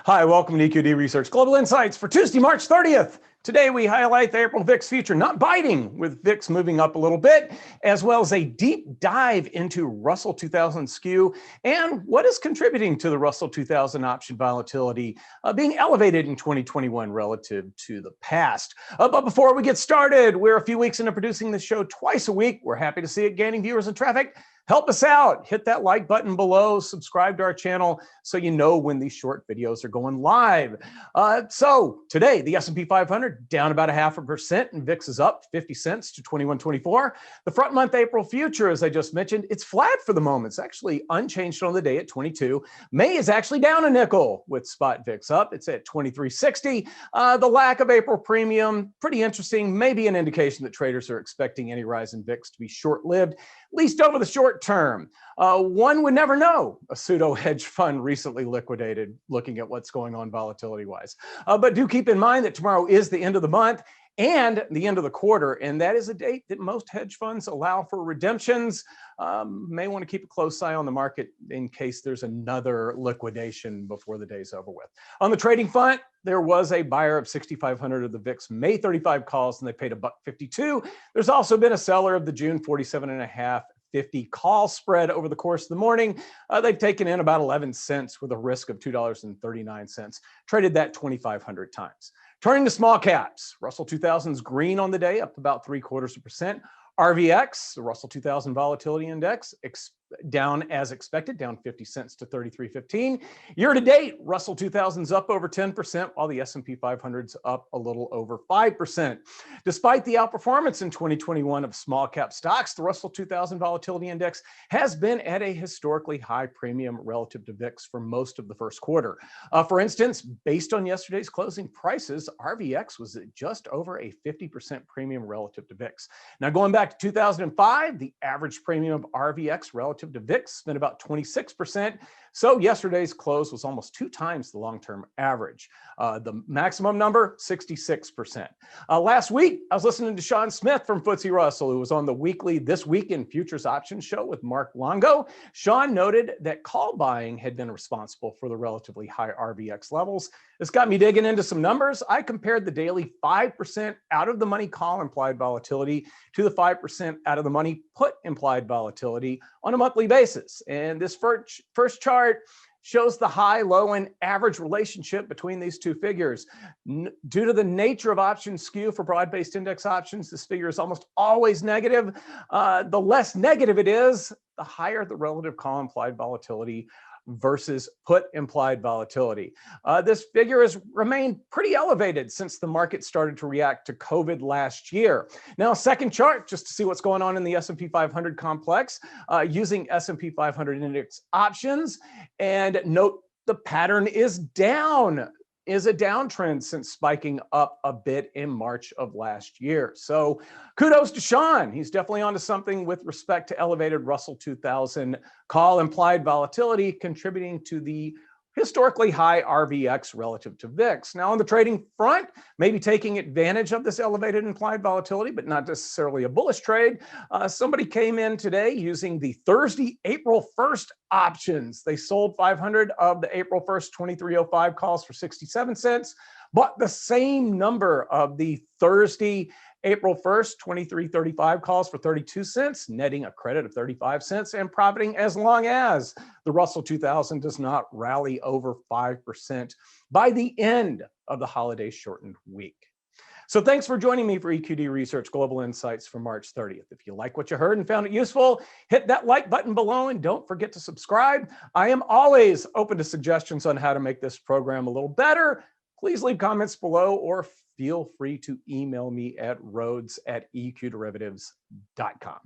Hi, welcome to EQD Research Global Insights for Tuesday, March 30th. Today, we highlight the April VIX future not biting, with VIX moving up a little bit, as well as a deep dive into Russell 2000 skew and what is contributing to the Russell 2000 option volatility being elevated in 2021 relative to the past. But before we get started, we're a few weeks into producing this show twice a week. We're happy to see it gaining viewers and traffic. Help us out. Hit that like button below, subscribe to our channel so you know when these short videos are going live. So today, the S&P 500 down about 0.5%, and VIX is up 50 cents to 21.24. The front month April future, as I just mentioned, it's flat for the moment. It's actually unchanged on the day at 22. May is actually down a nickel with spot VIX up. It's at 23.60. The lack of April premium, pretty interesting. Maybe an indication that traders are expecting any rise in VIX to be short-lived, at least over the short term. One would never know. A pseudo hedge fund recently liquidated, looking at what's going on volatility-wise. But do keep in mind that tomorrow is the end of the month and the end of the quarter, and that is a date that most hedge funds allow for redemptions. May want to keep a close eye on the market in case there's another liquidation before the day's over with. On the trading front, there was a buyer of 6,500 of the VIX May 35 calls, and they paid $1.52. There's also been a seller of the June 47.5 50 call spread over the course of the morning. They've taken in about 11 cents with a risk of $2.39. Traded that 2,500 times. Turning to small caps, Russell 2000's green on the day, up about 0.75%. RVX, the Russell 2000 Volatility Index, down as expected, down 50 cents to 33.15. Year to date, Russell 2000's up over 10%, while the S&P 500's up a little over 5%. Despite the outperformance in 2021 of small cap stocks, the Russell 2000 Volatility Index has been at a historically high premium relative to VIX for most of the first quarter. For instance, based on yesterday's closing prices, RVX was at just over a 50% premium relative to VIX. Now, going back to 2005, the average premium of RVX relative to VIX spent about 26%. So yesterday's close was almost 2 times the long-term average. The maximum number, 66%. Last week, I was listening to Sean Smith from FTSE Russell, who was on the weekly This Week in Futures Options show with Mark Longo. Sean noted that call buying had been responsible for the relatively high RVX levels. This got me digging into some numbers. I compared the daily 5% out of the money call implied volatility to the 5% out of the money put implied volatility on a monthly basis. And this first chart shows the high, low, and average relationship between these two figures. Due to the nature of option skew for broad-based index options, this figure is almost always negative. The less negative it is, the higher the relative call implied volatility versus put implied volatility. This figure has remained pretty elevated since the market started to react to COVID last year. Now, second chart, just to see what's going on in the S&P 500 complex, using S&P 500 index options, and note the pattern is down. Is a downtrend since spiking up a bit in March of last year. So kudos to Sean. He's definitely onto something with respect to elevated Russell 2000 call implied volatility, contributing to the historically high RVX relative to VIX. Now, on the trading front, maybe taking advantage of this elevated implied volatility, but not necessarily a bullish trade. Somebody came in today using the Thursday, April 1st options. They sold 500 of the April 1st 2305 calls for 67 cents, but the same number of the Thursday, April 1st, 2335 calls for 32 cents, netting a credit of 35 cents and profiting as long as the Russell 2000 does not rally over 5% by the end of the holiday shortened week. So thanks for joining me for EQD Research Global Insights for March 30th. If you like what you heard and found it useful, hit that like button below and don't forget to subscribe. I am always open to suggestions on how to make this program a little better. Please leave comments below or feel free to email me at rhodes@eqderivatives.com.